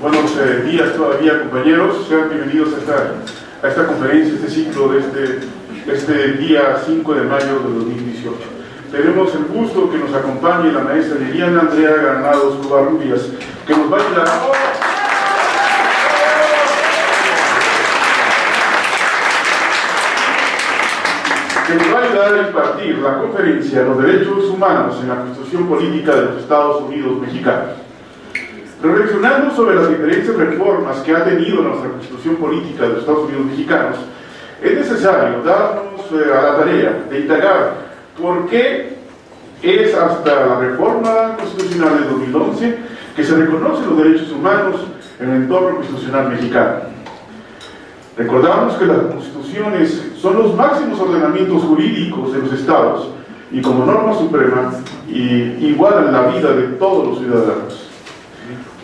Buenos días todavía, compañeros. Sean bienvenidos a esta conferencia, este ciclo de este día 5 de mayo de 2018. Tenemos el gusto que nos acompañe la maestra Liliana Andrea Granados Covarrubias, que nos va a ayudar a impartir la conferencia Los Derechos Humanos en la Constitución Política de los Estados Unidos Mexicanos. Reflexionando sobre las diferentes reformas que ha tenido nuestra Constitución Política de los Estados Unidos Mexicanos, es necesario darnos a la tarea de indagar por qué es hasta la reforma constitucional de 2011 que se reconocen los derechos humanos en el entorno constitucional mexicano. Recordamos que las constituciones son los máximos ordenamientos jurídicos de los estados y como norma suprema igualan la vida de todos los ciudadanos.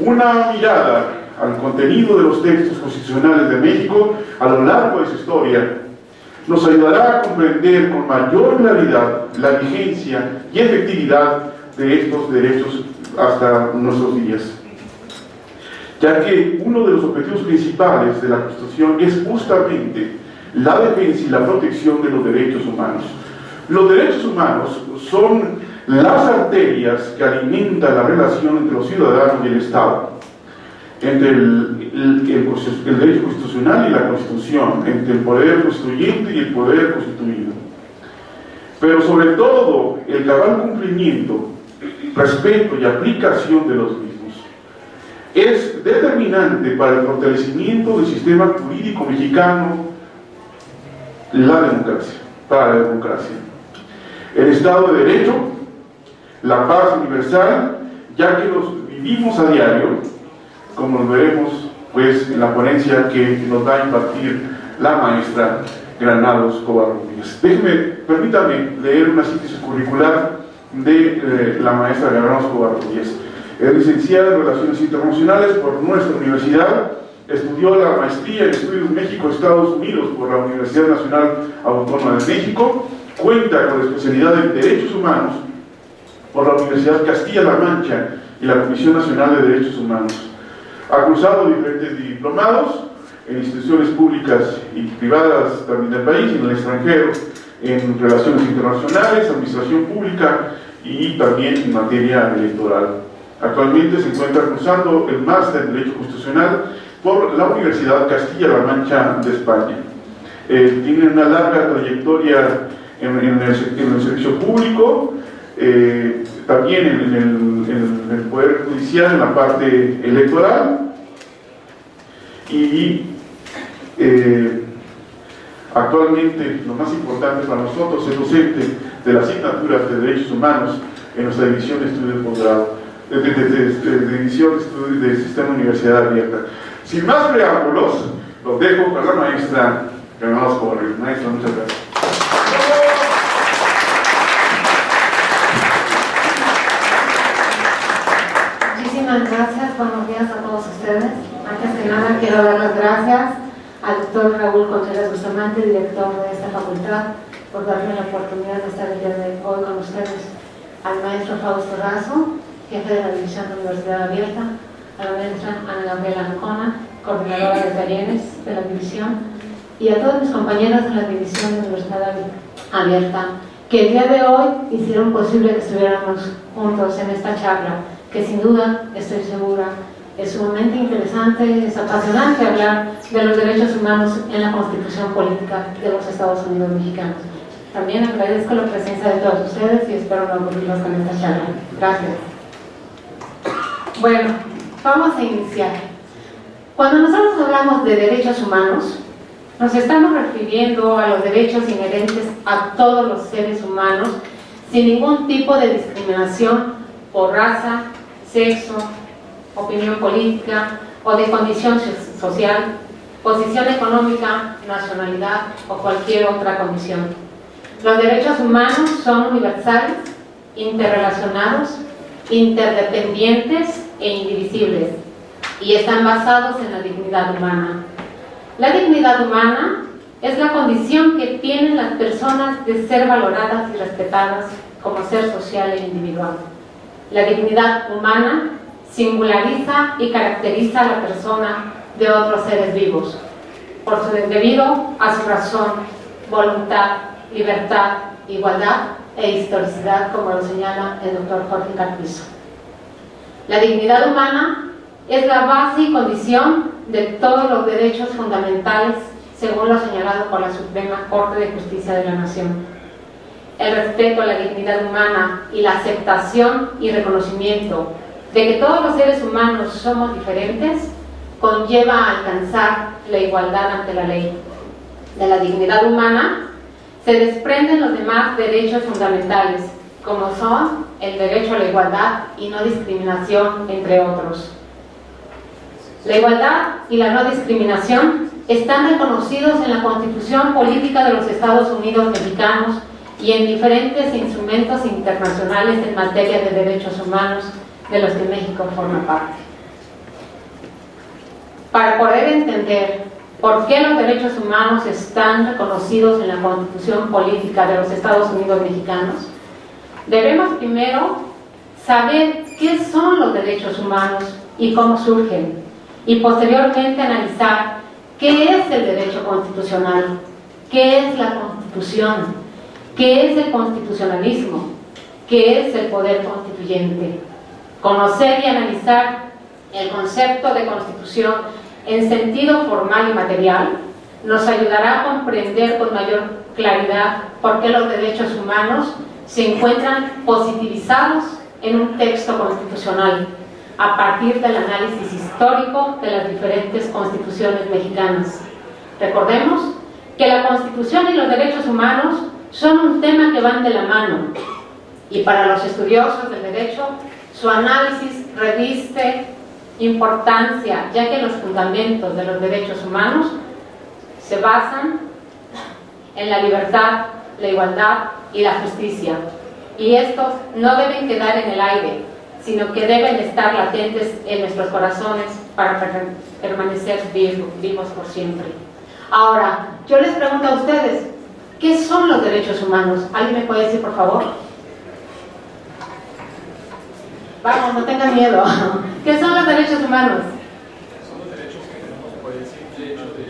Una mirada al contenido de los textos constitucionales de México a lo largo de su historia nos ayudará a comprender con mayor claridad la vigencia y efectividad de estos derechos hasta nuestros días, ya que uno de los objetivos principales de la Constitución es justamente la defensa y la protección de los derechos humanos. Los derechos humanos son las arterias que alimentan la relación entre los ciudadanos y el Estado, entre el derecho constitucional y la Constitución, entre el poder constituyente y el poder constituido. Pero sobre todo, el cabal cumplimiento, respeto y aplicación de los mismos es determinante para el fortalecimiento del sistema jurídico mexicano, para la democracia, el Estado de Derecho, la paz universal, ya que los vivimos a diario, como lo veremos pues en la ponencia que nos va a impartir la maestra Granados Covarrubias. Permítame leer una síntesis curricular de la maestra Granados Covarrubias. Es licenciada en Relaciones Internacionales por nuestra universidad, estudió la maestría en Estudios México-Estados Unidos por la Universidad Nacional Autónoma de México, cuenta con la especialidad en Derechos Humanos por la Universidad Castilla-La Mancha y la Comisión Nacional de Derechos Humanos. Ha cursado diferentes diplomados en instituciones públicas y privadas también del país y en el extranjero, en Relaciones Internacionales, Administración Pública y también en materia electoral. Actualmente se encuentra cursando el máster en Derecho Constitucional por la Universidad Castilla-La Mancha de España. Tiene una larga trayectoria en el servicio público, también en el Poder Judicial, en la parte electoral, y actualmente lo más importante para nosotros es docente de la asignatura de Derechos Humanos en nuestra división de estudios de posgrado, división de estudios del Sistema Universidad Abierta. Sin más preámbulos, los dejo con la maestra Granados Covarrubias. Maestra, muchas gracias. Muchísimas gracias, buenos días a todos ustedes. Antes que nada quiero dar las gracias al doctor Raúl Contreras Bustamante, director de esta facultad, por darme la oportunidad de estar el día de hoy con ustedes, al maestro Fausto Razo, jefe de la División de Universidad Abierta, a la maestra Ana Gabriela Ancona, coordinadora de talleres de la división, y a todos mis compañeros de la División de Universidad Abierta, que el día de hoy hicieron posible que estuviéramos juntos en esta charla, que sin duda, estoy segura, es sumamente interesante, es apasionante hablar de los derechos humanos en la Constitución Política de los Estados Unidos Mexicanos. También agradezco la presencia de todos ustedes y espero no aburrirlos con esta charla. Gracias. Bueno, vamos a iniciar. Cuando nosotros hablamos de derechos humanos, nos estamos refiriendo a los derechos inherentes a todos los seres humanos, sin ningún tipo de discriminación por raza, sexo, opinión política o de condición social, posición económica, nacionalidad o cualquier otra condición. Los derechos humanos son universales, interrelacionados, interdependientes e indivisibles y están basados en la dignidad humana. La dignidad humana es la condición que tienen las personas de ser valoradas y respetadas como ser social e individual. La dignidad humana singulariza y caracteriza a la persona de otros seres vivos, debido a su razón, voluntad, libertad, igualdad e historicidad, como lo señala el doctor Jorge Carpizo. La dignidad humana es la base y condición de todos los derechos fundamentales, según lo señalado por la Suprema Corte de Justicia de la Nación. El respeto a la dignidad humana y la aceptación y reconocimiento de que todos los seres humanos somos diferentes conlleva a alcanzar la igualdad ante la ley. De la dignidad humana se desprenden los demás derechos fundamentales, como son el derecho a la igualdad y no discriminación, entre otros. La igualdad y la no discriminación están reconocidos en la Constitución Política de los Estados Unidos Mexicanos y en diferentes instrumentos internacionales en materia de derechos humanos de los que México forma parte. Para poder entender por qué los derechos humanos están reconocidos en la Constitución Política de los Estados Unidos Mexicanos, debemos primero saber qué son los derechos humanos y cómo surgen, y posteriormente analizar qué es el derecho constitucional, qué es la Constitución, qué es el constitucionalismo, qué es el poder constituyente. Conocer y analizar el concepto de Constitución en sentido formal y material nos ayudará a comprender con mayor claridad por qué los derechos humanos se encuentran positivizados en un texto constitucional a partir del análisis histórico de las diferentes constituciones mexicanas. Recordemos que la Constitución y los derechos humanos son un tema que van de la mano, y para los estudiosos del derecho su análisis reviste importancia, ya que los fundamentos de los derechos humanos se basan en la libertad, la igualdad y la justicia, y estos no deben quedar en el aire, sino que deben estar latentes en nuestros corazones para permanecer vivos por siempre. Ahora, yo les pregunto a ustedes, ¿qué son los derechos humanos? ¿Alguien me puede decir, por favor? Vamos, no tengan miedo. ¿Qué son los derechos humanos? Son los derechos que tenemos por el simple hecho de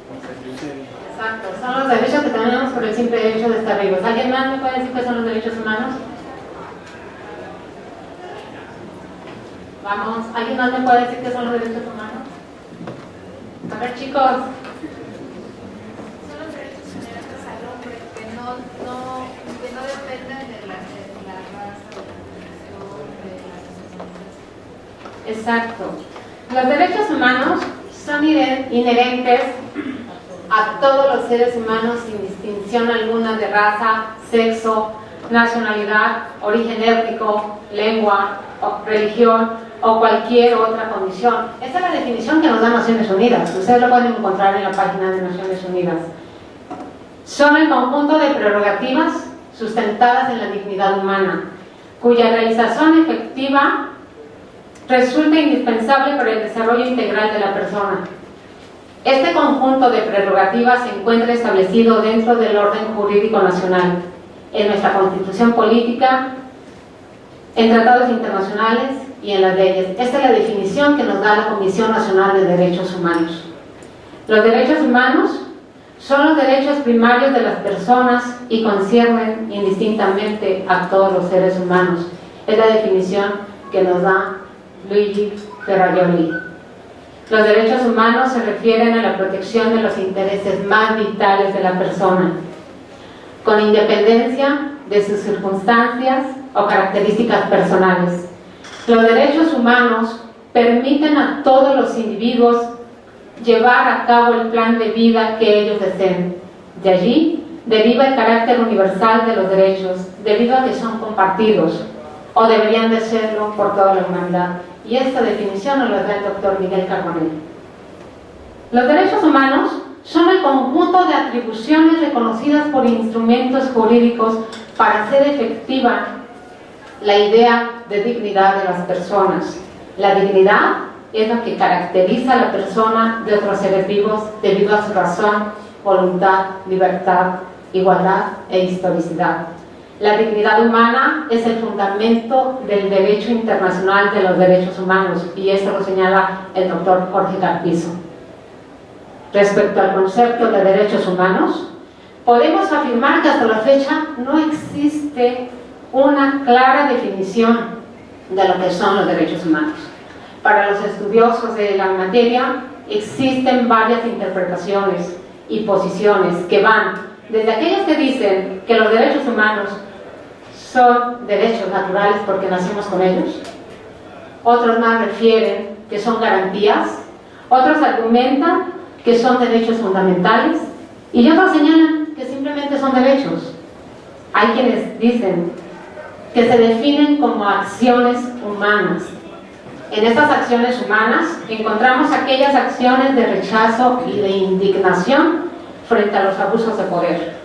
constituir. Exacto, son los derechos que tenemos por el simple hecho de estar vivos. ¿Alguien más me puede decir qué son los derechos humanos? Vamos, ¿alguien más me puede decir qué son los derechos humanos? A ver, chicos. Son los derechos inherentes al hombre que no dependen de la raza, de la religión, de la nacionalidad. Exacto. Los derechos humanos son inherentes a todos los seres humanos sin distinción alguna de raza, sexo, nacionalidad, origen étnico, lengua, religión o cualquier otra condición. Esta es la definición que nos da Naciones Unidas. Ustedes lo pueden encontrar en la página de Naciones Unidas. Son el conjunto de prerrogativas sustentadas en la dignidad humana, cuya realización efectiva resulta indispensable para el desarrollo integral de la persona. Este conjunto de prerrogativas se encuentra establecido dentro del orden jurídico nacional, en nuestra Constitución Política, en tratados internacionales y en las leyes. Esta es la definición que nos da la Comisión Nacional de Derechos Humanos. Los derechos humanos son los derechos primarios de las personas y conciernen indistintamente a todos los seres humanos. Es la definición que nos da Luigi Ferrajoli. Los derechos humanos se refieren a la protección de los intereses más vitales de la persona, con independencia de sus circunstancias o características personales. Los derechos humanos permiten a todos los individuos llevar a cabo el plan de vida que ellos deseen. De allí deriva el carácter universal de los derechos, debido a que son compartidos, o deberían de serlo por toda la humanidad. Y esta definición nos la da el doctor Miguel Carbonell. Los derechos humanos son el conjunto de atribuciones reconocidas por instrumentos jurídicos para hacer efectiva la idea de dignidad de las personas. La dignidad es lo que caracteriza a la persona de otros seres vivos debido a su razón, voluntad, libertad, igualdad e historicidad. La dignidad humana es el fundamento del derecho internacional de los derechos humanos, y esto lo señala el doctor Jorge Carpizo. Respecto al concepto de derechos humanos, podemos afirmar que hasta la fecha no existe una clara definición de lo que son los derechos humanos. Para los estudiosos de la materia, existen varias interpretaciones y posiciones que van desde aquellos que dicen que los derechos humanos son derechos naturales porque nacimos con ellos, otros más refieren que son garantías, otros argumentan que son derechos fundamentales y otros señalan que simplemente son derechos. Hay quienes dicen que se definen como acciones humanas. En estas acciones humanas encontramos aquellas acciones de rechazo y de indignación frente a los abusos de poder.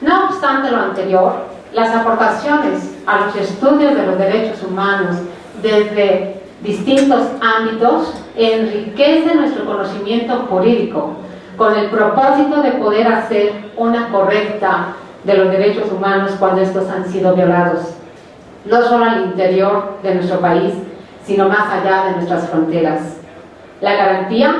No obstante lo anterior, las aportaciones a los estudios de los derechos humanos desde distintos ámbitos enriquecen nuestro conocimiento jurídico con el propósito de poder hacer una correcta de los derechos humanos cuando estos han sido violados, no solo al interior de nuestro país, sino más allá de nuestras fronteras. La garantía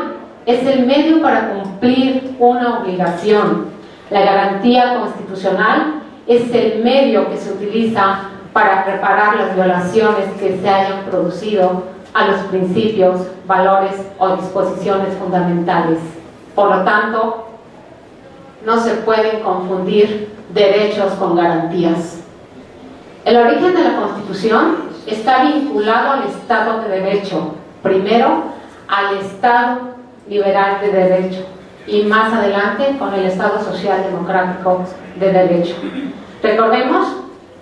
es el medio para cumplir una obligación. La garantía constitucional es el medio que se utiliza para reparar las violaciones que se hayan producido a los principios, valores o disposiciones fundamentales. Por lo tanto, no se pueden confundir derechos con garantías. El origen de la Constitución está vinculado al Estado de Derecho, primero al Estado liberal de derecho y más adelante con el Estado social democrático de derecho. Recordemos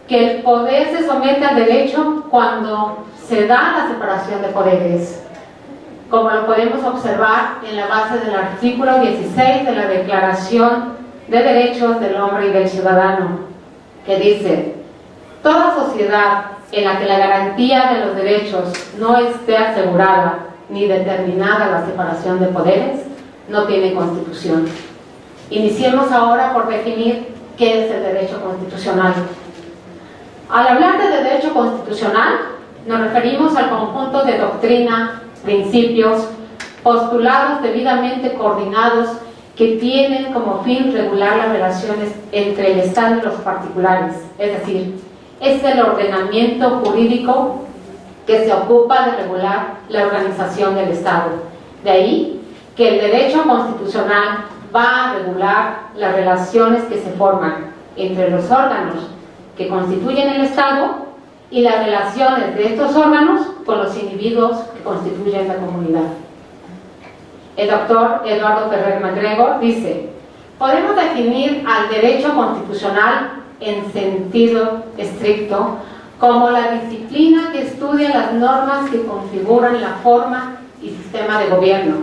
que el poder se somete al derecho cuando se da la separación de poderes, como lo podemos observar en la base del artículo 16 de la Declaración de Derechos del Hombre y del Ciudadano, que dice: toda sociedad en la que la garantía de los derechos no esté asegurada ni determinada la separación de poderes, no tiene constitución. Iniciemos ahora por definir qué es el derecho constitucional. Al hablar de derecho constitucional, nos referimos al conjunto de doctrina, principios, postulados debidamente coordinados que tienen como fin regular las relaciones entre el Estado y los particulares, es decir, es el ordenamiento jurídico que se ocupa de regular la organización del Estado. De ahí que el derecho constitucional va a regular las relaciones que se forman entre los órganos que constituyen el Estado y las relaciones de estos órganos con los individuos que constituyen la comunidad. El doctor Eduardo Ferrer MacGregor dice: podemos definir al derecho constitucional en sentido estricto como la disciplina que estudia las normas que configuran la forma y sistema de gobierno,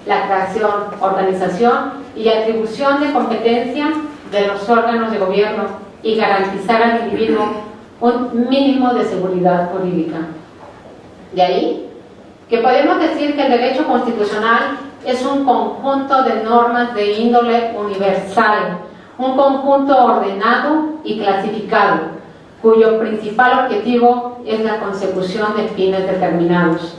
la creación, organización y atribución de competencia de los órganos de gobierno y garantizar al individuo un mínimo de seguridad jurídica. De ahí que podemos decir que el derecho constitucional es un conjunto de normas de índole universal, un conjunto ordenado y clasificado, cuyo principal objetivo es la consecución de fines determinados,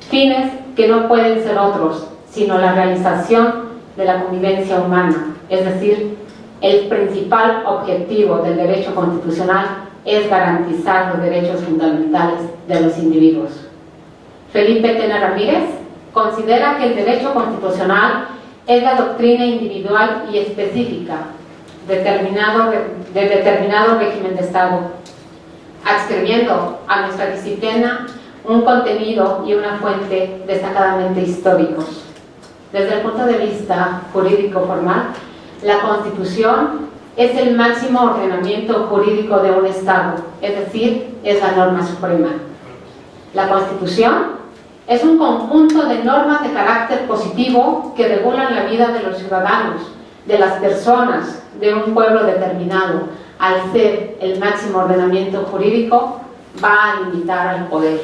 fines que no pueden ser otros, sino la realización de la convivencia humana. Es decir, el principal objetivo del derecho constitucional es garantizar los derechos fundamentales de los individuos. Felipe Tena Ramírez considera que el derecho constitucional es la doctrina individual y específica de determinado régimen de Estado, adscribiendo a nuestra disciplina un contenido y una fuente destacadamente históricos. Desde el punto de vista jurídico formal, la Constitución es el máximo ordenamiento jurídico de un Estado, es decir, es la norma suprema. La Constitución es un conjunto de normas de carácter positivo que regulan la vida de los ciudadanos, de las personas, de un pueblo determinado. Al ser el máximo ordenamiento jurídico, va a limitar al poder.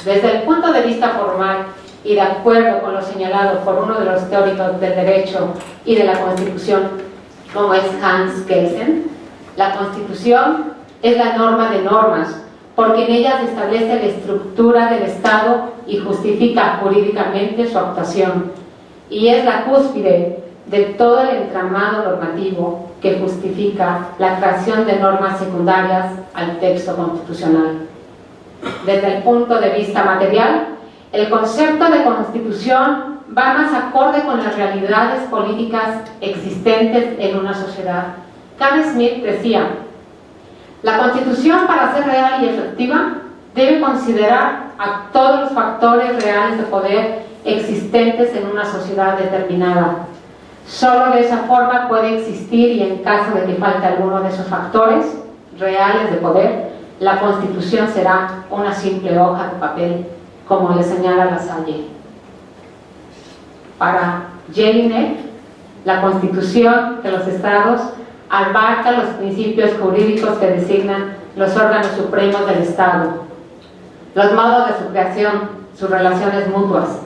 Desde el punto de vista formal y de acuerdo con lo señalado por uno de los teóricos del derecho y de la Constitución, como es Hans Kelsen, la Constitución es la norma de normas, porque en ella se establece la estructura del Estado y justifica jurídicamente su actuación, y es la cúspide de todo el entramado normativo que justifica la creación de normas secundarias al texto constitucional. Desde el punto de vista material, el concepto de constitución va más acorde con las realidades políticas existentes en una sociedad. Carl Smith decía: la Constitución, para ser real y efectiva, debe considerar a todos los factores reales de poder existentes en una sociedad determinada. Solo de esa forma puede existir, y en caso de que falte alguno de esos factores reales de poder, la Constitución será una simple hoja de papel, como le señala Lasalle. Para Jelinek, la Constitución de los Estados abarca los principios jurídicos que designan los órganos supremos del Estado, los modos de su creación, sus relaciones mutuas,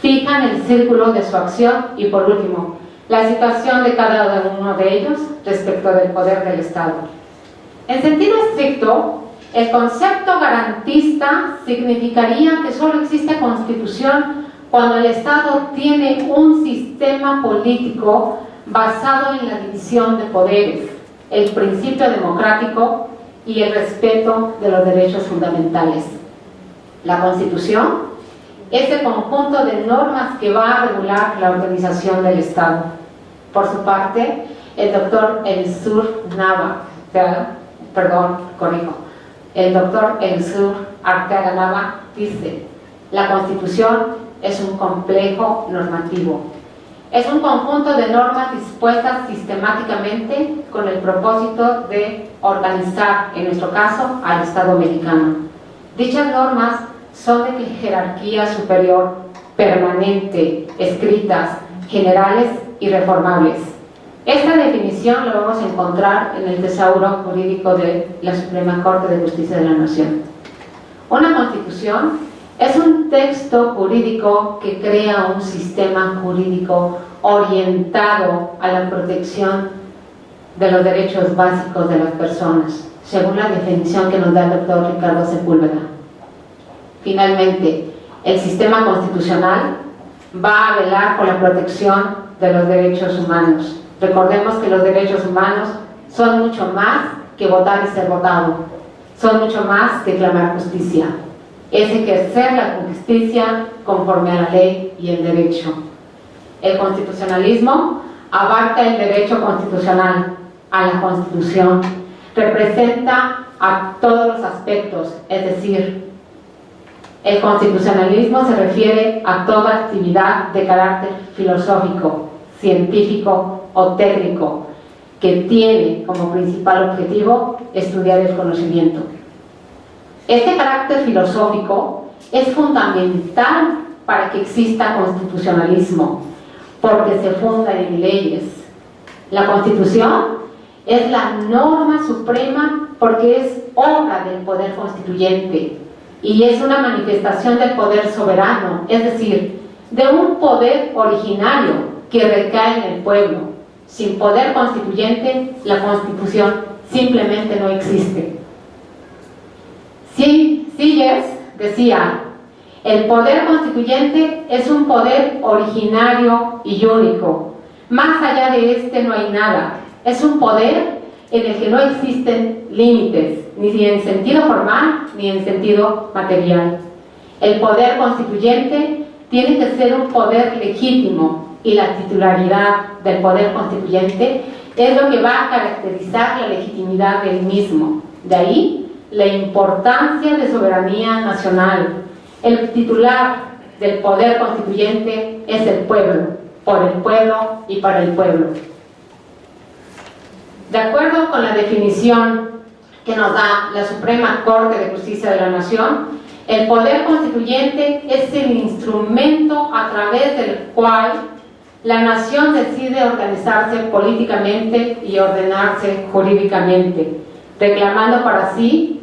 fijan el círculo de su acción y, por último, la situación de cada uno de ellos respecto del poder del Estado. En sentido estricto, el concepto garantista significaría que solo existe constitución cuando el Estado tiene un sistema político basado en la división de poderes, el principio democrático y el respeto de los derechos fundamentales. La Constitución es el conjunto de normas que va a regular la organización del Estado. Por su parte, el doctor Elisur Arteaga Nava dice: la Constitución es un complejo normativo. Es un conjunto de normas dispuestas sistemáticamente con el propósito de organizar, en nuestro caso, al Estado mexicano. Dichas normas son de jerarquía superior, permanente, escritas, generales y reformables. Esta definición la vamos a encontrar en el tesauro jurídico de la Suprema Corte de Justicia de la Nación. Una constitución es un texto jurídico que crea un sistema jurídico orientado a la protección de los derechos básicos de las personas, según la definición que nos da el doctor Ricardo Sepúlveda. Finalmente, el sistema constitucional va a velar por la protección de los derechos humanos. Recordemos que los derechos humanos son mucho más que votar y ser votado, son mucho más que clamar justicia. Es ejercer la justicia conforme a la ley y el derecho. El constitucionalismo abarca el derecho constitucional a la Constitución, representa a todos los aspectos, es decir, el constitucionalismo se refiere a toda actividad de carácter filosófico, científico o técnico que tiene como principal objetivo estudiar el conocimiento. Este carácter filosófico es fundamental para que exista constitucionalismo, porque se funda en leyes. La Constitución es la norma suprema porque es obra del poder constituyente y es una manifestación del poder soberano, es decir, de un poder originario que recae en el pueblo. Sin poder constituyente, la Constitución simplemente no existe. Sieyès decía: el poder constituyente es un poder originario y único. Más allá de este no hay nada. Es un poder en el que no existen límites, ni en sentido formal ni en sentido material. El poder constituyente tiene que ser un poder legítimo, y la titularidad del poder constituyente es lo que va a caracterizar la legitimidad del mismo. De ahí la importancia de soberanía nacional. El titular del poder constituyente es el pueblo, por el pueblo y para el pueblo. De acuerdo con la definición que nos da la Suprema Corte de Justicia de la Nación, el poder constituyente es el instrumento a través del cual la nación decide organizarse políticamente y ordenarse jurídicamente, reclamando para sí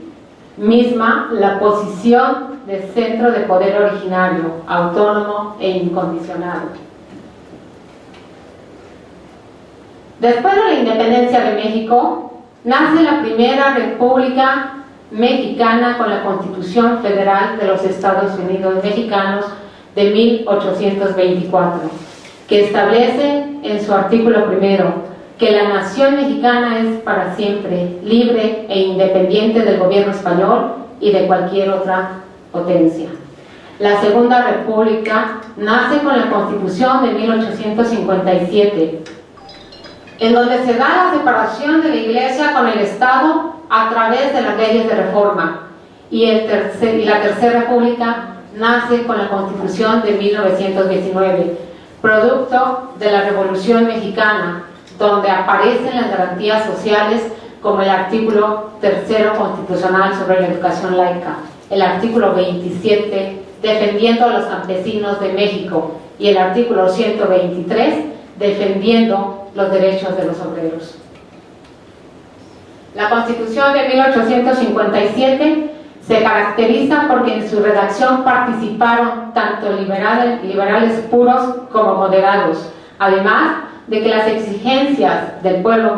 misma la posición de centro de poder originario, autónomo e incondicionado. Después de la independencia de México, nace la primera República Mexicana con la Constitución Federal de los Estados Unidos Mexicanos de 1824, que establece en su artículo primero que la nación mexicana es para siempre libre e independiente del gobierno español y de cualquier otra potencia. La Segunda República nace con la Constitución de 1857, en donde se da la separación de la Iglesia con el Estado a través de las leyes de reforma, y la Tercera República nace con la Constitución de 1919, producto de la Revolución Mexicana, donde aparecen las garantías sociales como el artículo 3 constitucional sobre la educación laica, el artículo 27 defendiendo a los campesinos de México y el artículo 123 defendiendo los derechos de los obreros. La Constitución de 1857 se caracteriza porque en su redacción participaron tanto liberales puros como moderados, además de que las exigencias del pueblo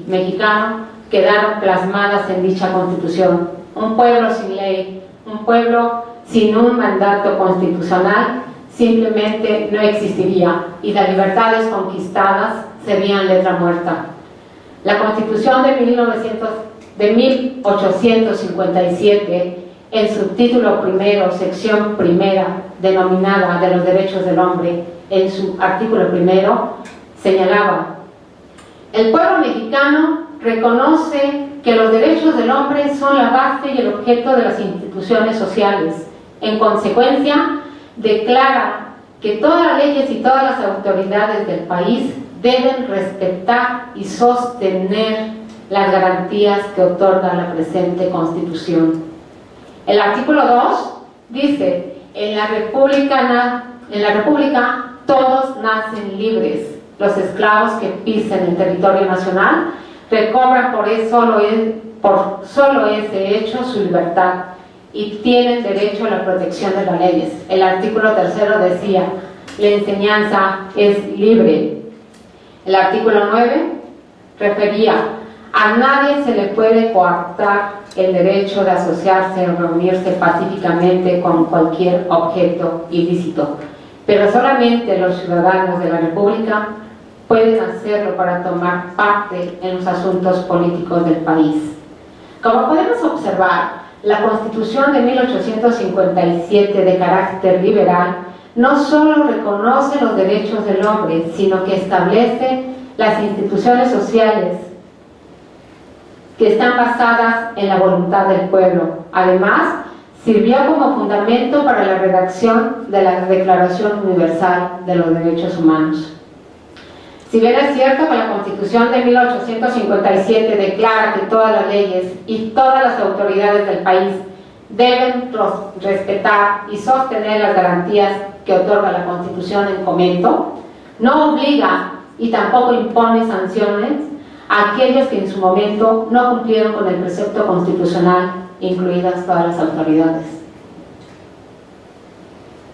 mexicano quedaron plasmadas en dicha Constitución. Un pueblo sin ley, un pueblo sin un mandato constitucional simplemente no existiría y las libertades conquistadas serían letra muerta. La Constitución de 1857, en su título primero, sección primera, denominada de los derechos del hombre, en su artículo primero, señalaba: el pueblo mexicano reconoce que los derechos del hombre son la base y el objeto de las instituciones sociales. En consecuencia, declara que todas las leyes y todas las autoridades del país deben respetar y sostener las garantías que otorga la presente Constitución. El artículo 2 dice: en la República todos nacen libres. Los esclavos que pisen el territorio nacional recobran por solo ese hecho su libertad y tienen derecho a la protección de las leyes. El artículo 3 decía: la enseñanza es libre. El artículo 9 refería: a nadie se le puede coartar el derecho de asociarse o reunirse pacíficamente con cualquier objeto ilícito, pero solamente los ciudadanos de la República pueden hacerlo para tomar parte en los asuntos políticos del país. Como podemos observar, la Constitución de 1857, de carácter liberal, no solo reconoce los derechos del hombre, sino que establece las instituciones sociales que están basadas en la voluntad del pueblo. Además, sirvió como fundamento para la redacción de la Declaración Universal de los Derechos Humanos. Si bien es cierto que la Constitución de 1857 declara que todas las leyes y todas las autoridades del país deben respetar y sostener las garantías que otorga la Constitución en comento, no obliga y tampoco impone sanciones a aquellos que en su momento no cumplieron con el precepto constitucional, incluidas todas las autoridades.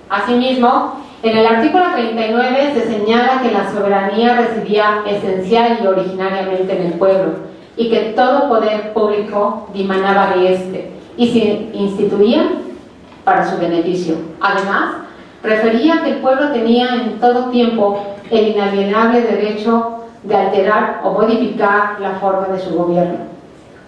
Asimismo, en el artículo 39 se señala que la soberanía residía esencial y originariamente en el pueblo y que todo poder público dimanaba de éste y se instituía para su beneficio. Además, refería que el pueblo tenía en todo tiempo el inalienable derecho de alterar o modificar la forma de su gobierno.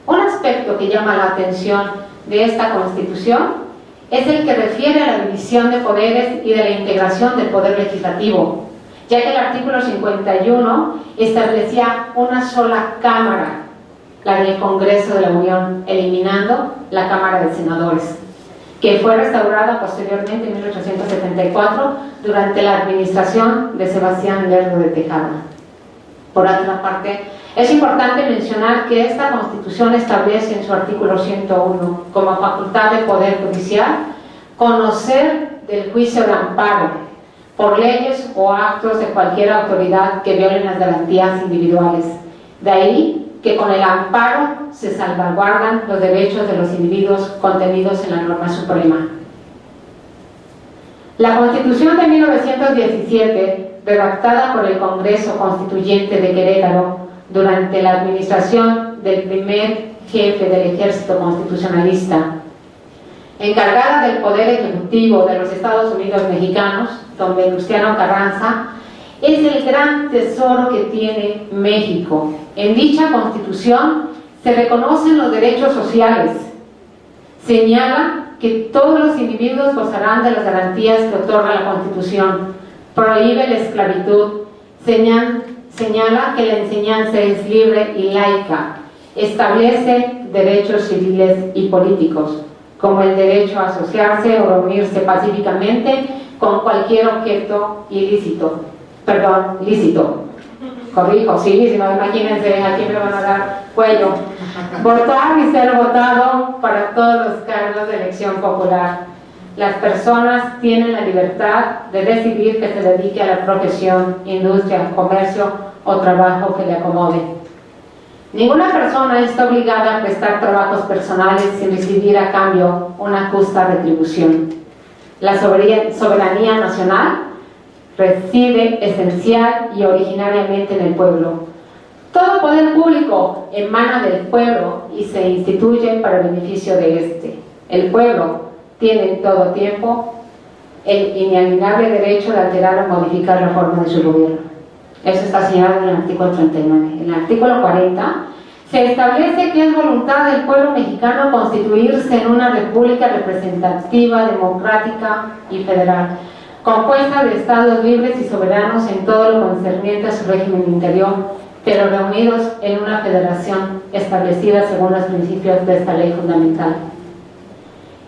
Un aspecto que llama la atención de esta Constitución es el que refiere a la división de poderes y de la integración del poder legislativo, ya que el artículo 51 establecía una sola Cámara, la del Congreso de la Unión, eliminando la Cámara de Senadores, que fue restaurada posteriormente en 1874 durante la administración de Sebastián Lerdo de Tejada. Por otra parte, es importante mencionar que esta Constitución establece en su artículo 101 como facultad del Poder Judicial conocer del juicio de amparo por leyes o actos de cualquier autoridad que violen las garantías individuales. De ahí que con el amparo se salvaguardan los derechos de los individuos contenidos en la norma suprema. La Constitución de 1917, redactada por el Congreso Constituyente de Querétaro durante la administración del primer jefe del ejército constitucionalista, encargada del poder ejecutivo de los Estados Unidos mexicanos, don Venustiano Carranza, es el gran tesoro que tiene México. En dicha Constitución se reconocen los derechos sociales. Señala que todos los individuos gozarán de las garantías que otorga la Constitución. Prohíbe la esclavitud. Señala que la enseñanza es libre y laica. Establece derechos civiles y políticos, como el derecho a asociarse o reunirse pacíficamente con cualquier objeto lícito. Corrijo, sí, si no, imagínense, aquí me van a dar cuello. Votar y ser votado para todos los cargos de elección popular. Las personas tienen la libertad de decidir que se dedique a la profesión, industria, comercio o trabajo que le acomode. Ninguna persona está obligada a prestar trabajos personales sin recibir a cambio una justa retribución. La soberanía nacional reside esencial y originariamente en el pueblo. Todo poder público emana del pueblo y se instituye para el beneficio de éste. El pueblo tiene en todo tiempo el inalienable derecho de alterar o modificar la forma de su gobierno. Eso está señalado en el artículo 39. En el artículo 40 se establece que es voluntad del pueblo mexicano constituirse en una república representativa, democrática y federal, compuesta de estados libres y soberanos en todo lo concerniente a su régimen interior, pero reunidos en una federación establecida según los principios de esta ley fundamental.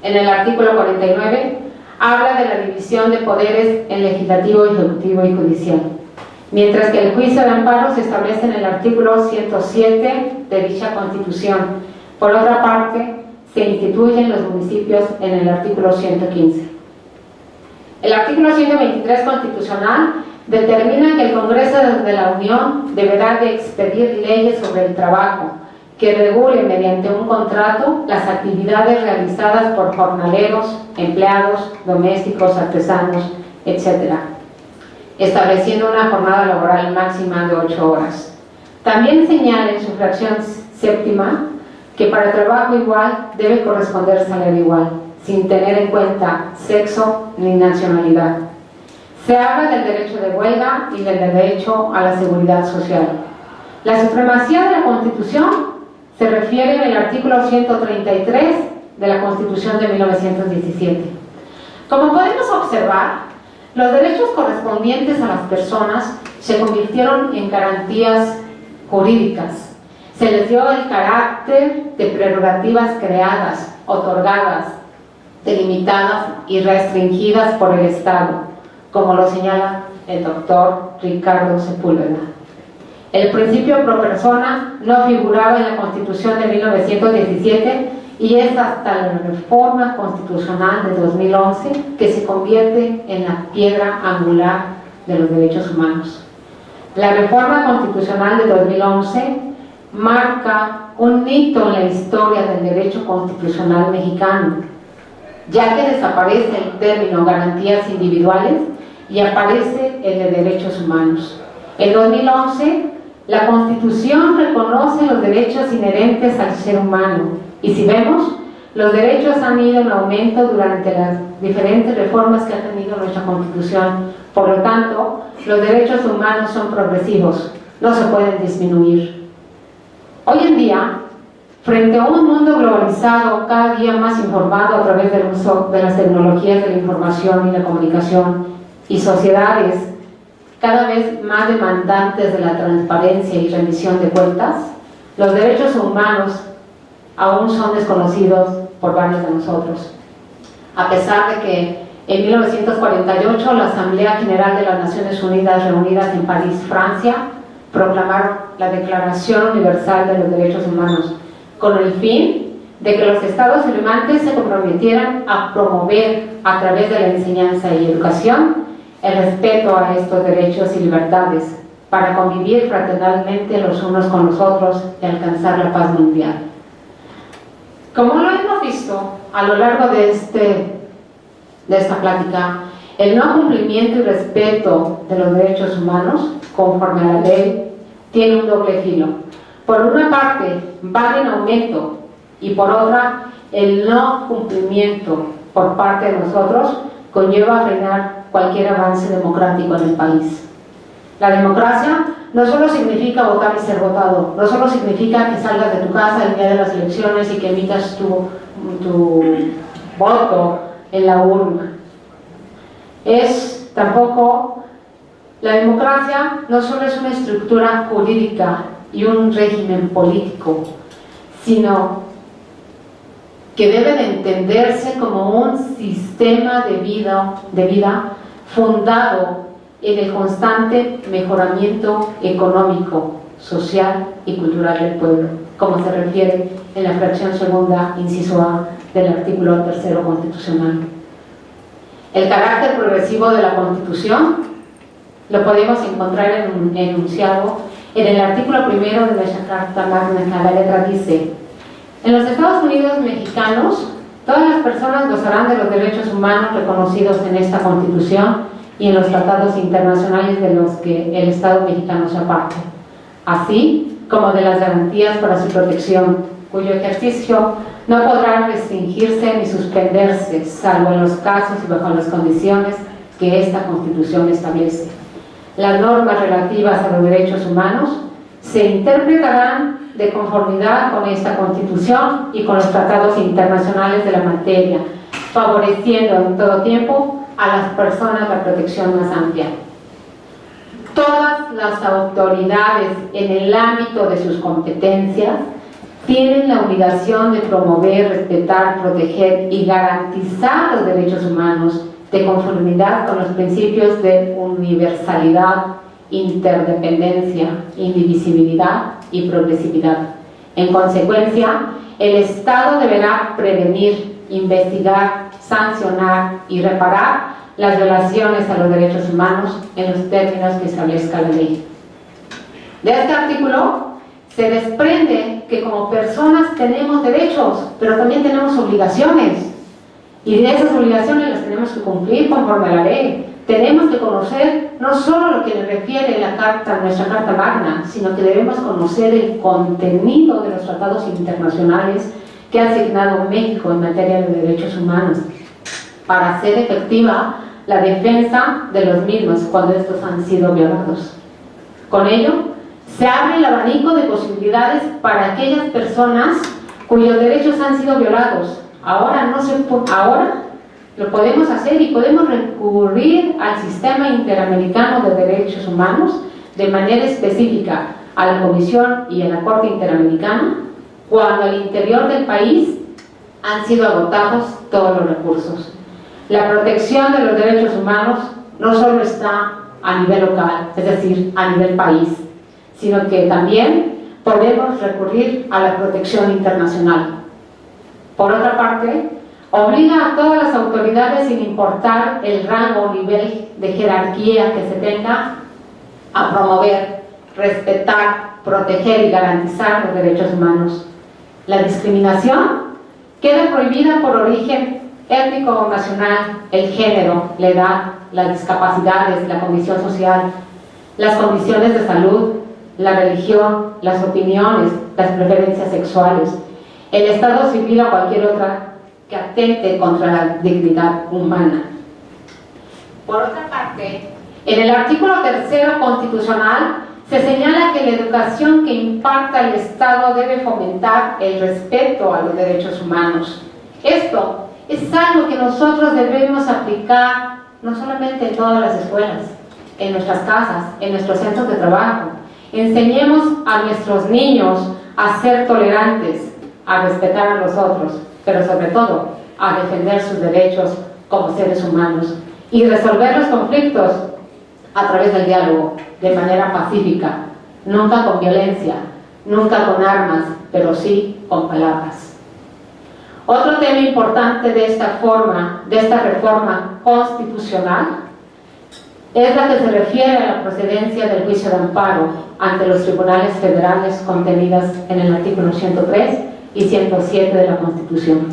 En el artículo 49 habla de la división de poderes en legislativo, ejecutivo y judicial, mientras que el juicio de amparo se establece en el artículo 107 de dicha Constitución. Por otra parte, se instituyen los municipios en el artículo 115. El artículo 123 constitucional determina que el Congreso de la Unión deberá de expedir leyes sobre el trabajo que regule mediante un contrato las actividades realizadas por jornaleros, empleados, domésticos, artesanos, etc., estableciendo una jornada laboral máxima de 8 horas. También señala en su fracción séptima que para trabajo igual debe corresponder salario igual, sin tener en cuenta sexo ni nacionalidad. Se habla del derecho de huelga y del derecho a la seguridad social. La supremacía de la Constitución se refiere en el artículo 133 de la Constitución de 1917. Como podemos observar, los derechos correspondientes a las personas se convirtieron en garantías jurídicas. Se les dio el carácter de prerrogativas creadas, otorgadas, delimitadas y restringidas por el Estado, como lo señala el doctor Ricardo Sepúlveda. El principio pro persona no figuraba en la Constitución de 1917 y es hasta la reforma constitucional de 2011 que se convierte en la piedra angular de los derechos humanos. La reforma constitucional de 2011 marca un hito en la historia del derecho constitucional mexicano, ya que desaparece el término garantías individuales y aparece el de derechos humanos. En 2011, la Constitución reconoce los derechos inherentes al ser humano y si vemos, los derechos han ido en aumento durante las diferentes reformas que ha tenido nuestra Constitución. Por lo tanto, los derechos humanos son progresivos, no se pueden disminuir. Hoy en día, frente a un mundo globalizado, cada día más informado a través del uso de las tecnologías de la información y la comunicación, y sociedades cada vez más demandantes de la transparencia y rendición de cuentas, los derechos humanos aún son desconocidos por varios de nosotros. A pesar de que en 1948 la Asamblea General de las Naciones Unidas, reunidas en París, Francia, proclamaron la Declaración Universal de los Derechos Humanos, con el fin de que los estados firmantes se comprometieran a promover a través de la enseñanza y educación el respeto a estos derechos y libertades para convivir fraternalmente los unos con los otros y alcanzar la paz mundial. Como lo hemos visto a lo largo de esta plática, el no cumplimiento y respeto de los derechos humanos conforme a la ley tiene un doble filo. por una parte, van en aumento y por otra, el no cumplimiento por parte de nosotros conlleva frenar cualquier avance democrático en el país. La democracia no solo significa votar y ser votado, no solo significa que salgas de tu casa el día de las elecciones y que emitas tu voto en la urna. La democracia no solo es una estructura jurídica y un régimen político, sino que debe de entenderse como un sistema de vida fundado en el constante mejoramiento económico, social y cultural del pueblo, como se refiere en la fracción segunda, inciso A, del artículo 3 constitucional. El carácter progresivo de la Constitución lo podemos encontrar en un enunciado en el artículo 1 de nuestra Carta Magna. La letra dice: en los Estados Unidos mexicanos, todas las personas gozarán de los derechos humanos reconocidos en esta Constitución y en los tratados internacionales de los que el Estado mexicano se aparte, así como de las garantías para su protección, cuyo ejercicio no podrá restringirse ni suspenderse, salvo en los casos y bajo las condiciones que esta Constitución establece. Las normas relativas a los derechos humanos se interpretarán de conformidad con esta Constitución y con los tratados internacionales de la materia, favoreciendo en todo tiempo a las personas la protección más amplia. Todas las autoridades en el ámbito de sus competencias tienen la obligación de promover, respetar, proteger y garantizar los derechos humanos de conformidad con los principios de universalidad, interdependencia, indivisibilidad y progresividad. En consecuencia, el Estado deberá prevenir, investigar, sancionar y reparar las violaciones a los derechos humanos en los términos que establezca la ley. De este artículo se desprende que como personas tenemos derechos, pero también tenemos obligaciones. Y de esas obligaciones las tenemos que cumplir conforme a la ley. Tenemos que conocer no solo lo que le refiere nuestra Carta Magna, sino que debemos conocer el contenido de los tratados internacionales que ha asignado México en materia de derechos humanos, para hacer efectiva la defensa de los mismos cuando estos han sido violados. Con ello, se abre el abanico de posibilidades para aquellas personas cuyos derechos han sido violados. Ahora lo podemos hacer y podemos recurrir al Sistema Interamericano de Derechos Humanos de manera específica a la Comisión y a la Corte Interamericana cuando al interior del país han sido agotados todos los recursos. La protección de los derechos humanos no solo está a nivel local, es decir, a nivel país, sino que también podemos recurrir a la protección internacional. Por otra parte, obliga a todas las autoridades, sin importar el rango o nivel de jerarquía que se tenga, a promover, respetar, proteger y garantizar los derechos humanos. La discriminación queda prohibida por origen étnico o nacional, el género, la edad, las discapacidades, la condición social, las condiciones de salud, la religión, las opiniones, las preferencias sexuales, el estado civil o cualquier otra que atente contra la dignidad humana. Por otra parte, en el artículo 3 constitucional se señala que la educación que imparta el Estado debe fomentar el respeto a los derechos humanos. Esto es algo que nosotros debemos aplicar no solamente en todas las escuelas, en nuestras casas, en nuestros centros de trabajo. Enseñemos a nuestros niños a ser tolerantes, a respetar a los otros, pero sobre todo a defender sus derechos como seres humanos y resolver los conflictos a través del diálogo, de manera pacífica, nunca con violencia, nunca con armas, pero sí con palabras. Otro tema importante de esta reforma constitucional es la que se refiere a la procedencia del juicio de amparo ante los tribunales federales contenidas en el artículo 103 y 107 de la Constitución.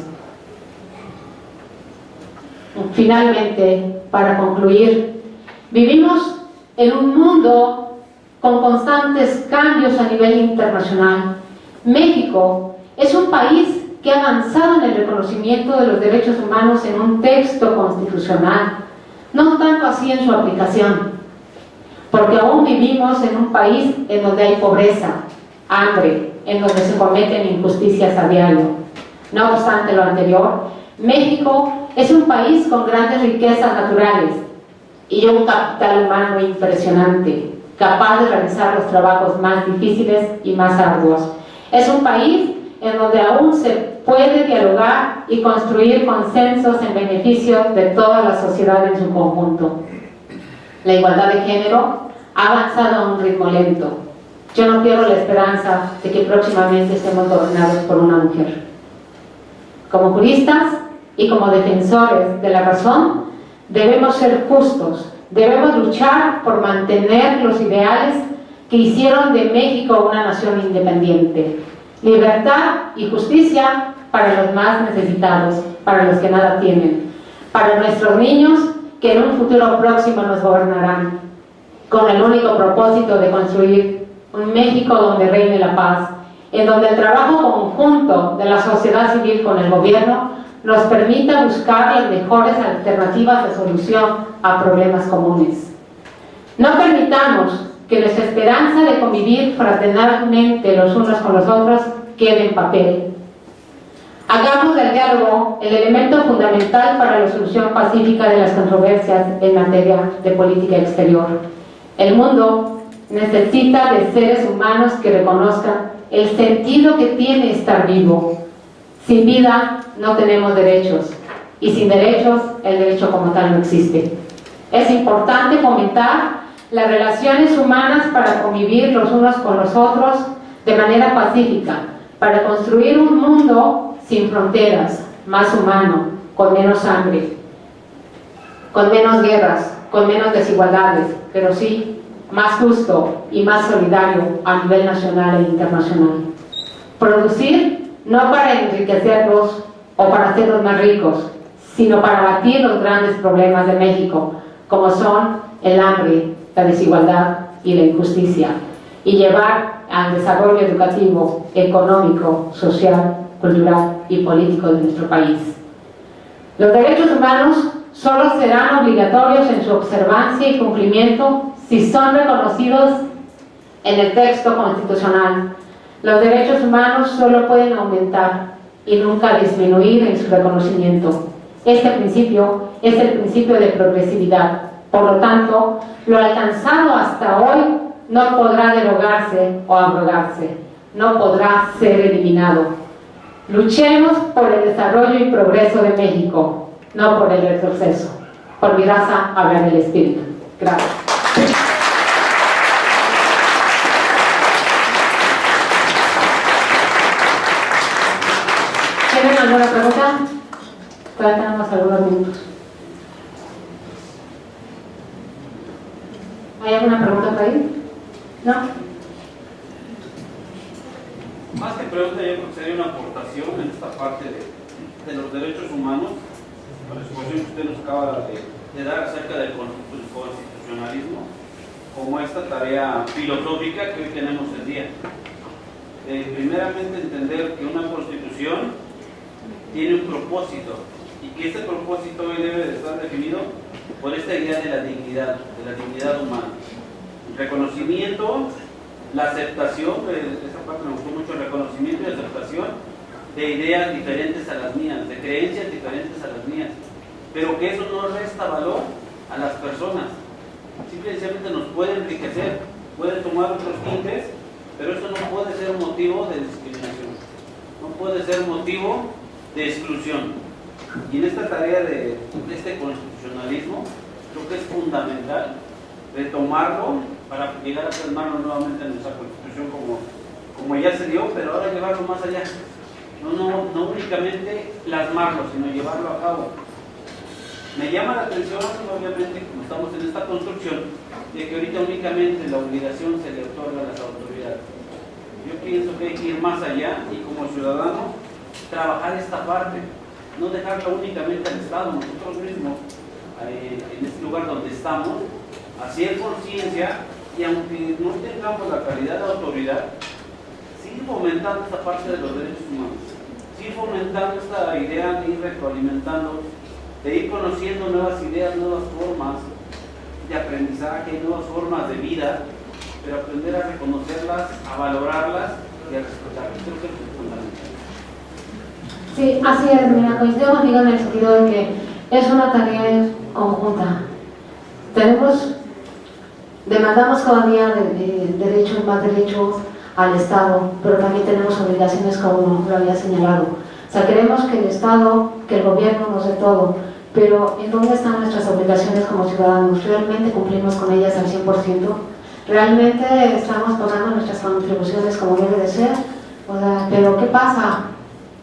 Finalmente, para concluir, vivimos en un mundo con constantes cambios a nivel internacional. México es un país que ha avanzado en el reconocimiento de los derechos humanos en un texto constitucional, no tanto así en su aplicación, porque aún vivimos en un país en donde hay pobreza, hambre, en donde se cometen injusticias a diario. No obstante lo anterior, México es un país con grandes riquezas naturales y un capital humano impresionante, capaz de realizar los trabajos más difíciles y más arduos. Es un país en donde aún se puede dialogar y construir consensos en beneficio de toda la sociedad en su conjunto. La igualdad de género ha avanzado a un ritmo lento. Yo no pierdo la esperanza de que próximamente estemos gobernados por una mujer. Como juristas y como defensores de la razón, debemos ser justos, debemos luchar por mantener los ideales que hicieron de México una nación independiente. Libertad y justicia para los más necesitados, para los que nada tienen, para nuestros niños que en un futuro próximo nos gobernarán, con el único propósito de construir un México donde reine la paz, en donde el trabajo conjunto de la sociedad civil con el gobierno nos permita buscar las mejores alternativas de solución a problemas comunes. No permitamos que nuestra esperanza de convivir fraternalmente los unos con los otros quede en papel. Hagamos del diálogo el elemento fundamental para la solución pacífica de las controversias en materia de política exterior. El mundo necesita de seres humanos que reconozcan el sentido que tiene estar vivo. Sin vida no tenemos derechos, y sin derechos el derecho como tal no existe. Es importante fomentar las relaciones humanas para convivir los unos con los otros de manera pacífica, para construir un mundo sin fronteras, más humano, con menos hambre, con menos guerras, con menos desigualdades, pero sí más justo y más solidario a nivel nacional e internacional. Producir no para enriquecerlos o para hacerlos más ricos, sino para abatir los grandes problemas de México, como son el hambre, la desigualdad y la injusticia, y llevar al desarrollo educativo, económico, social, cultural y político de nuestro país. Los derechos humanos solo serán obligatorios en su observancia y cumplimiento si son reconocidos en el texto constitucional. Los derechos humanos solo pueden aumentar y nunca disminuir en su reconocimiento. Este principio es el principio de progresividad. Por lo tanto, lo alcanzado hasta hoy no podrá derogarse o abrogarse, no podrá ser eliminado. Luchemos por el desarrollo y progreso de México, no por el retroceso. Por mi raza habla el espíritu. Gracias. ¿Tienen alguna pregunta? Todavía tenemos algunos minutos. ¿Hay alguna pregunta por ahí? ¿No? Más que pregunta, yo creo que sería una aportación en esta parte de los derechos humanos, la exposición que usted nos acaba de dar acerca del constitucionalismo, como esta tarea filosófica que hoy tenemos el día. Primeramente, entender que una constitución tiene un propósito y que ese propósito hoy debe de estar definido por esta idea de la dignidad humana. El reconocimiento, la aceptación, esa parte me gustó mucho, el reconocimiento y aceptación de ideas diferentes a las mías, de creencias diferentes a las mías, pero que eso no resta valor a las personas, simplemente nos puede enriquecer, puede tomar otros tintes, pero eso no puede ser motivo de discriminación, no puede ser motivo de exclusión. Y en esta tarea de este constitucionalismo, creo que es fundamental retomarlo para llegar a plasmarlo nuevamente en nuestra Constitución como ya se dio, pero ahora llevarlo más allá. No únicamente plasmarlo, sino llevarlo a cabo. Me llama la atención, obviamente, como estamos en esta construcción, de que ahorita únicamente la obligación se le otorga a las autoridades. Yo pienso que hay que ir más allá y como ciudadanos trabajar esta parte, no dejarla únicamente al Estado, nosotros mismos, en este lugar donde estamos, hacer conciencia y aunque no tengamos la calidad de autoridad, seguir fomentando esta parte de los derechos humanos, seguir fomentando esta idea de ir retroalimentando, de ir conociendo nuevas ideas, nuevas formas de aprendizaje, nuevas formas de vida, pero aprender a reconocerlas, a valorarlas y a respetarlas. Creo que eso es fundamental. Sí, así es, mira, coincido contigo en el sentido de que es una tarea conjunta. Demandamos cada día de derechos y más derechos al Estado, pero también tenemos obligaciones como lo había señalado. O sea, queremos que el Estado, que el gobierno nos dé todo, pero ¿en dónde están nuestras obligaciones como ciudadanos? ¿Realmente cumplimos con ellas al 100%? ¿Realmente estamos pagando nuestras contribuciones como debe de ser? O sea, pero ¿qué pasa?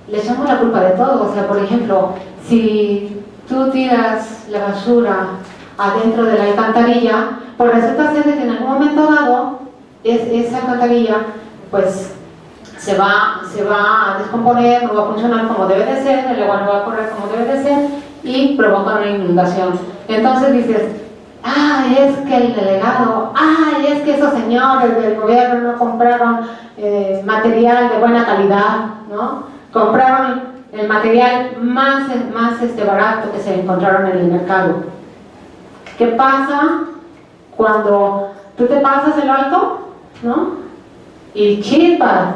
Le echamos la culpa de todo. O sea, por ejemplo, si tú tiras la basura adentro de la alcantarilla, pues resulta ser de que en algún momento dado esa alcantarilla pues se va a descomponer, no va a funcionar como debe de ser, el agua no va a correr como debe de ser y provoca una inundación. Entonces dices, es que el delegado, es que esos señores del gobierno no compraron material de buena calidad, ¿no? Compraron el material más barato que se encontraron en el mercado. ¿Qué pasa cuando tú te pasas el alto, ¿no? Y chispas,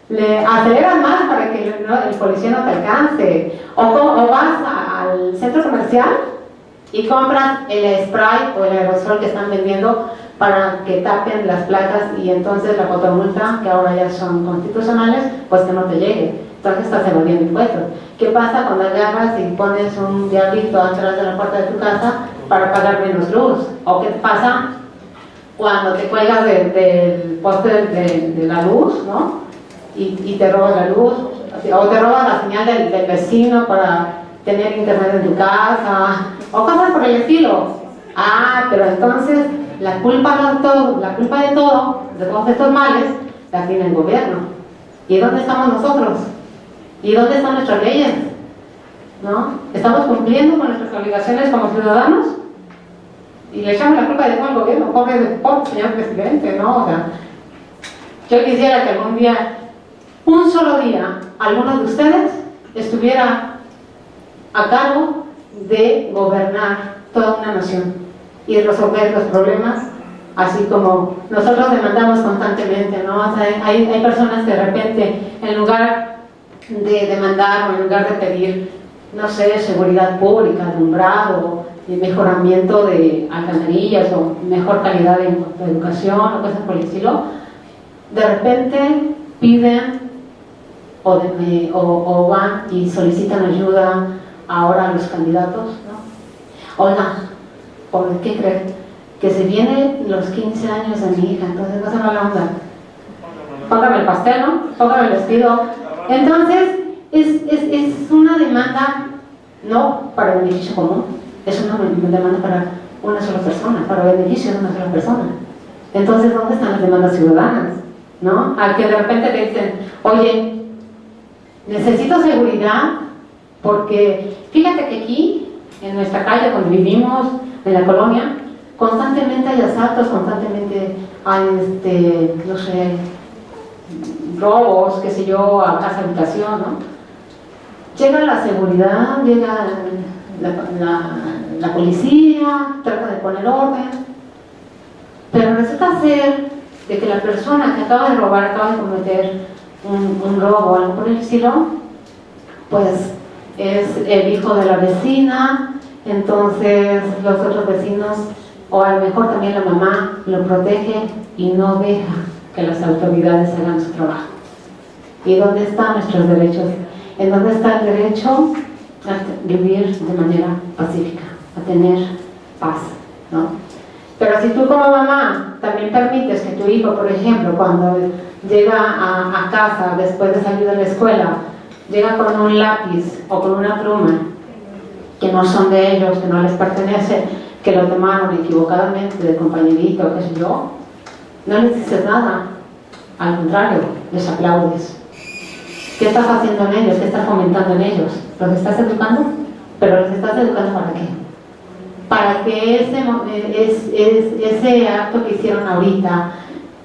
le aceleras más para que el policía no te alcance, o vas al centro comercial y compras el spray o el aerosol que están vendiendo para que tapen las placas y entonces la fotomulta, que ahora ya son constitucionales, pues que no te llegue. Entonces estás evadiendo impuestos. ¿Qué pasa cuando agarras y pones un diablito atrás de la puerta de tu casa para pagar menos luz? ¿O qué pasa cuando te cuelgas del poste de la luz, ¿no? Y te robas la luz, o te robas la señal del vecino para tener internet en tu casa, o cosas por el estilo? Pero entonces la culpa de todos estos males, la tiene el gobierno. ¿Y dónde estamos nosotros? ¿Y dónde están nuestras leyes? ¿No? ¿Estamos cumpliendo con nuestras obligaciones como ciudadanos? Y le echamos la culpa de todo al gobierno, pobre señor presidente, ¿no? O sea, yo quisiera que algún día, un solo día, alguno de ustedes estuviera a cargo de gobernar toda una nación y resolver los problemas, así como nosotros demandamos constantemente, ¿no? O sea, hay personas que de repente, en lugar de demandar o en lugar de pedir, no sé, seguridad pública, alumbrado, mejoramiento de alcantarillas o mejor calidad de educación o cosas por el estilo, de repente piden o van y solicitan ayuda ahora a los candidatos, ¿no? Oiga, ¿por qué creen? Que se vienen los 15 años de mi hija, entonces no se va la onda. Póngame el pastel, ¿no? Póngame el vestido. Entonces, es una demanda no para beneficio común, es una demanda para una sola persona, para beneficio de una sola persona. Entonces, ¿dónde están las demandas ciudadanas? ¿No? A que de repente te dicen, oye, necesito seguridad, porque fíjate que aquí, en nuestra calle donde vivimos, en la colonia, constantemente hay asaltos, constantemente hay, no sé, robos, qué sé yo, a casa habitación, ¿no? Llega la seguridad, llega la policía, trata de poner orden, pero resulta ser de que la persona que acaba de robar, acaba de cometer un robo o algo por el estilo, pues es el hijo de la vecina, entonces los otros vecinos, o a lo mejor también la mamá, lo protege y no deja que las autoridades hagan su trabajo. ¿Y dónde están nuestros derechos? ¿En dónde está el derecho a vivir de manera pacífica, a tener paz, ¿no? Pero si tú como mamá también permites que tu hijo, por ejemplo, cuando llega a casa después de salir de la escuela, llega con un lápiz o con una pluma que no son de ellos, que no les pertenece, que lo tomaron equivocadamente de compañerito, qué sé yo, no les dices nada, al contrario, les aplaudes. ¿Qué estás haciendo en ellos? ¿Qué estás fomentando en ellos? ¿Los estás educando? ¿Pero los estás educando para qué? para que ese acto que hicieron ahorita,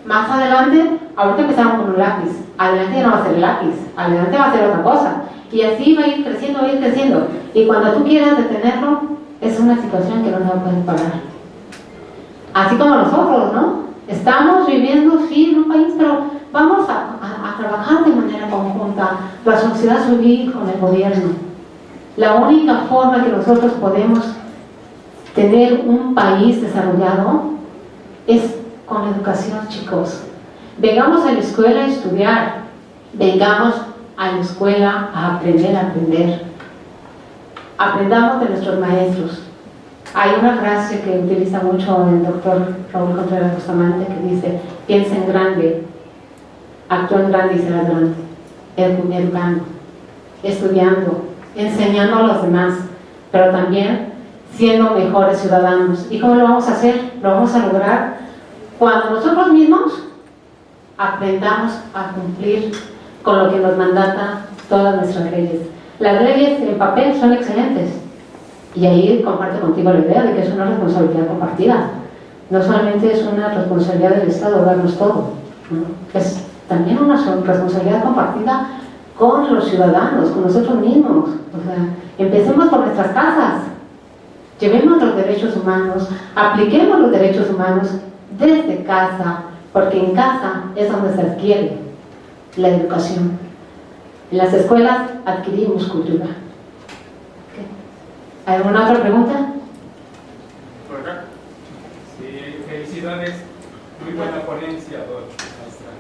más adelante, ahorita empezaron con un lápiz, adelante ya no va a ser el lápiz, adelante va a ser otra cosa, y así va a ir creciendo, va a ir creciendo, y cuando tú quieras detenerlo, es una situación que no se puede parar. Así como nosotros, ¿no? Estamos viviendo, sí, en un país, pero vamos a trabajar de manera conjunta, la sociedad civil con el gobierno. La única forma que nosotros podemos tener un país desarrollado es con educación, chicos. Vengamos a la escuela a estudiar, vengamos a la escuela a aprender. Aprendamos de nuestros maestros. Hay una frase que utiliza mucho el doctor Raúl Contreras Bustamante que dice: piensa en grande, actúa en grande y será grande. Educando, estudiando, enseñando a los demás, pero también siendo mejores ciudadanos. ¿Y cómo lo vamos a hacer? Lo vamos a lograr cuando nosotros mismos aprendamos a cumplir con lo que nos mandata todas nuestras leyes. Las leyes en papel son excelentes, y ahí comparto contigo la idea de que es una responsabilidad compartida. No solamente es una responsabilidad del Estado darnos todo, ¿no? Es también una responsabilidad compartida con los ciudadanos, con nosotros mismos. O sea, empecemos por nuestras casas, llevemos los derechos humanos, apliquemos los derechos humanos desde casa, porque en casa es donde se adquiere la educación. En las escuelas adquirimos cultura. ¿Hay alguna otra pregunta? Por acá. Sí, felicidades. Muy buena ponencia, maestra.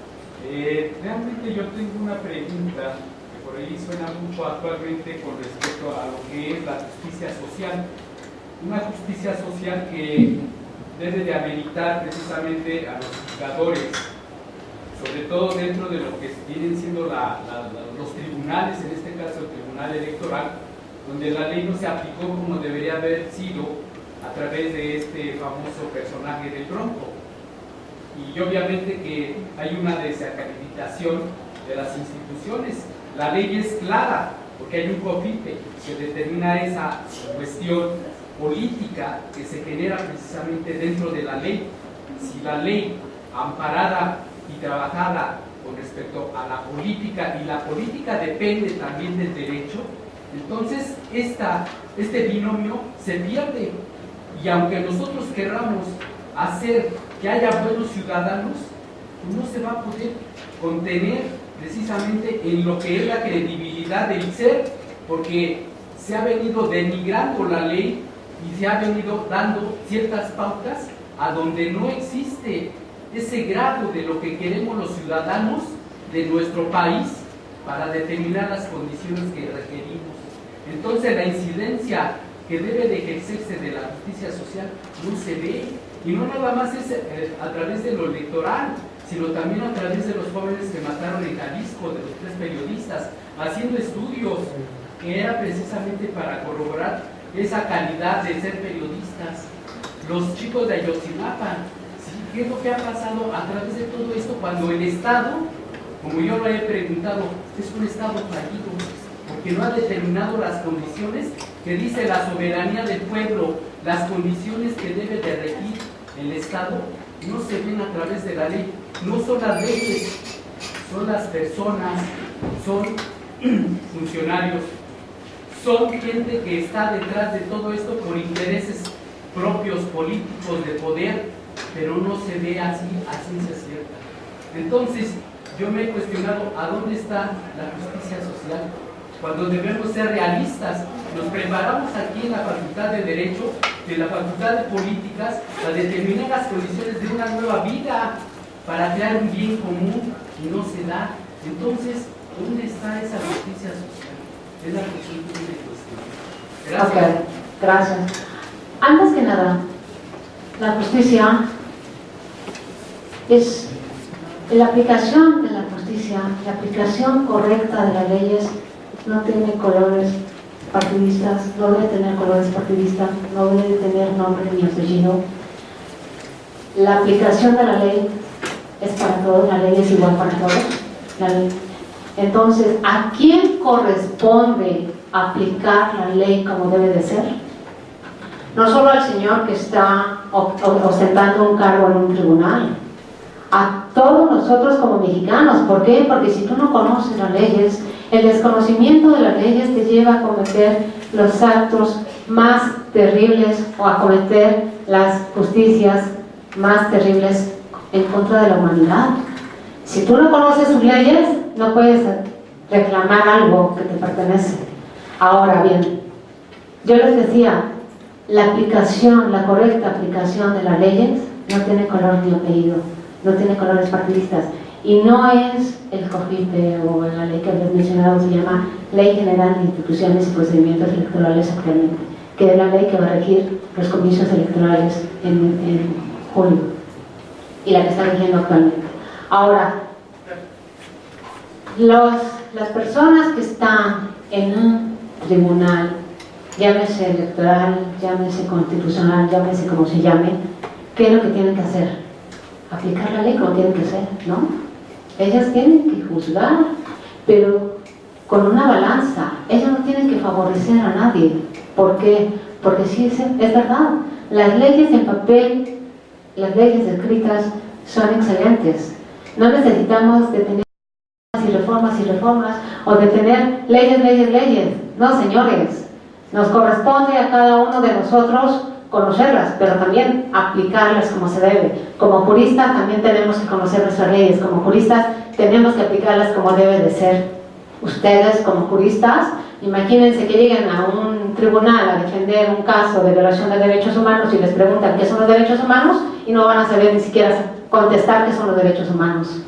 Realmente yo tengo una pregunta que por ahí suena mucho actualmente con respecto a lo que es la justicia social. Una justicia social que debe de habilitar precisamente a los juzgadores, sobre todo dentro de lo que vienen siendo los tribunales, en este caso el Tribunal Electoral, donde la ley no se aplicó como debería haber sido a través de este famoso personaje del Bronco. Y obviamente que hay una desacreditación de las instituciones. La ley es clara, porque hay un COFIPE que determina esa cuestión política que se genera precisamente dentro de la ley. Si la ley amparada y trabajada con respecto a la política, y la política depende también del derecho, entonces este binomio se pierde. Y aunque nosotros querramos hacer que haya buenos ciudadanos, no se va a poder contener precisamente en lo que es la credibilidad del ser, porque se ha venido denigrando la ley y se ha venido dando ciertas pautas a donde no existe ese grado de lo que queremos los ciudadanos de nuestro país para determinar las condiciones que requerimos. Entonces la incidencia que debe de ejercerse de la justicia social no se ve, y no nada más es a través de lo electoral, sino también a través de los jóvenes que mataron en Jalisco, de los 3 periodistas, haciendo estudios que era precisamente para corroborar esa calidad de ser periodistas. Los chicos de Ayotzinapa, ¿sí? ¿Qué es lo que ha pasado a través de todo esto cuando el Estado, como yo lo he preguntado, es un Estado fallido, porque no ha determinado las condiciones que dice la soberanía del pueblo, las condiciones que debe de regir el Estado, no se ven a través de la ley? No son las leyes, son las personas, son funcionarios, son gente que está detrás de todo esto por intereses propios políticos de poder, pero no se ve así a ciencia cierta. Entonces yo me he cuestionado a dónde está la justicia social, cuando debemos ser realistas. Nos preparamos aquí en la Facultad de Derecho, de la Facultad de Políticas, a determinar las condiciones de una nueva vida para crear un bien común, y no se da. Entonces, ¿dónde está esa justicia social? Es la cuestión que me cuestiona. Gracias. Ok, gracias. Antes que nada, la justicia es la aplicación de la justicia, la aplicación correcta de las leyes. No tiene colores partidistas, no debe tener colores partidistas, no debe tener nombre ni apellido. La aplicación de la ley es para todos, la ley es igual para todos. Entonces, ¿a quién corresponde aplicar la ley como debe de ser? no solo al señor que está ostentando un cargo en un tribunal, a todos nosotros como mexicanos. ¿Por qué? Porque si tú no conoces las leyes, el desconocimiento de las leyes te lleva a cometer los actos más terribles o a cometer las justicias más terribles en contra de la humanidad. Si tú no conoces sus leyes, no puedes reclamar algo que te pertenece. Ahora bien, yo les decía, la aplicación, la correcta aplicación de las leyes no tiene color ni apellido, no tiene colores partidistas, y no es el COFIPE o la ley que habías mencionado, se llama Ley General de Instituciones y Procedimientos Electorales actualmente, que es la ley que va a regir los comicios electorales en julio, y la que está rigiendo actualmente. Ahora, las personas que están en un tribunal, llámese electoral, llámese constitucional, llámese como se llame, ¿qué es lo que tienen que hacer? Aplicar la ley como tienen que ser, ¿no? Ellas tienen que juzgar, pero con una balanza. Ellas no tienen que favorecer a nadie. ¿Por qué? Porque sí, es verdad. Las leyes en papel, las leyes escritas son excelentes. No necesitamos de tener reformas y reformas, o de tener leyes. No, señores. Nos corresponde a cada uno de nosotros conocerlas, pero también aplicarlas como se debe. Como juristas también tenemos que conocer nuestras leyes. Como juristas tenemos que aplicarlas como debe de ser. Ustedes como juristas, imagínense que lleguen a un tribunal a defender un caso de violación de derechos humanos y les preguntan qué son los derechos humanos y no van a saber ni siquiera contestar qué son los derechos humanos.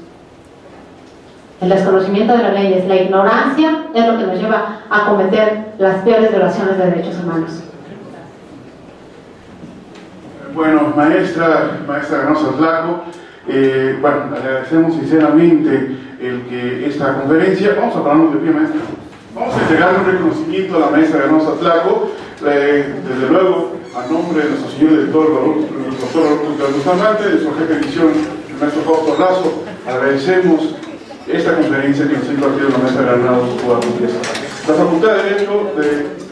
El desconocimiento de las leyes, la ignorancia es lo que nos lleva a cometer las peores violaciones de derechos humanos. Bueno, maestra Ganosa Tlaco, bueno, agradecemos sinceramente el que esta conferencia, vamos a pararnos de pie, maestra, vamos a entregarle un reconocimiento a la maestra Ganosa Tlaco, desde luego, a nombre de nuestro señor director, el doctor Raúl Bustamante, de su jefe de edición, el maestro Fausto Lazo, agradecemos esta conferencia que nos ha impartido la maestra Granados Covarrubias. La Facultad de Derecho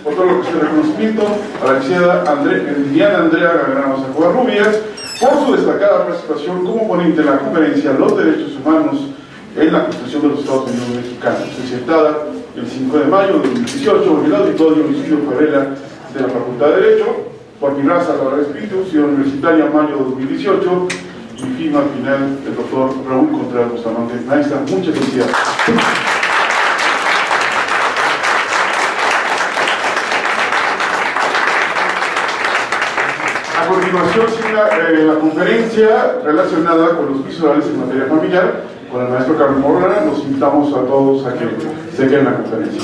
otorga este reconocimiento a la licenciada Liliana Andrea Granados Covarrubias por su destacada participación como ponente en la conferencia Los Derechos Humanos en la Constitución de los Estados Unidos Mexicanos, presentada el 5 de mayo de 2018 en el Auditorio Luisillo Farrela de la Facultad de Derecho, por mi raza, la Espíritu, Ciudad Universitaria, mayo de 2018, y firma al final el doctor Raúl Contreras Bustamante. Maestra, muchas felicidades. A continuación sigue la conferencia relacionada con los visuales en materia familiar con el maestro Carlos Morona. Los invitamos a todos a que se queden en la conferencia.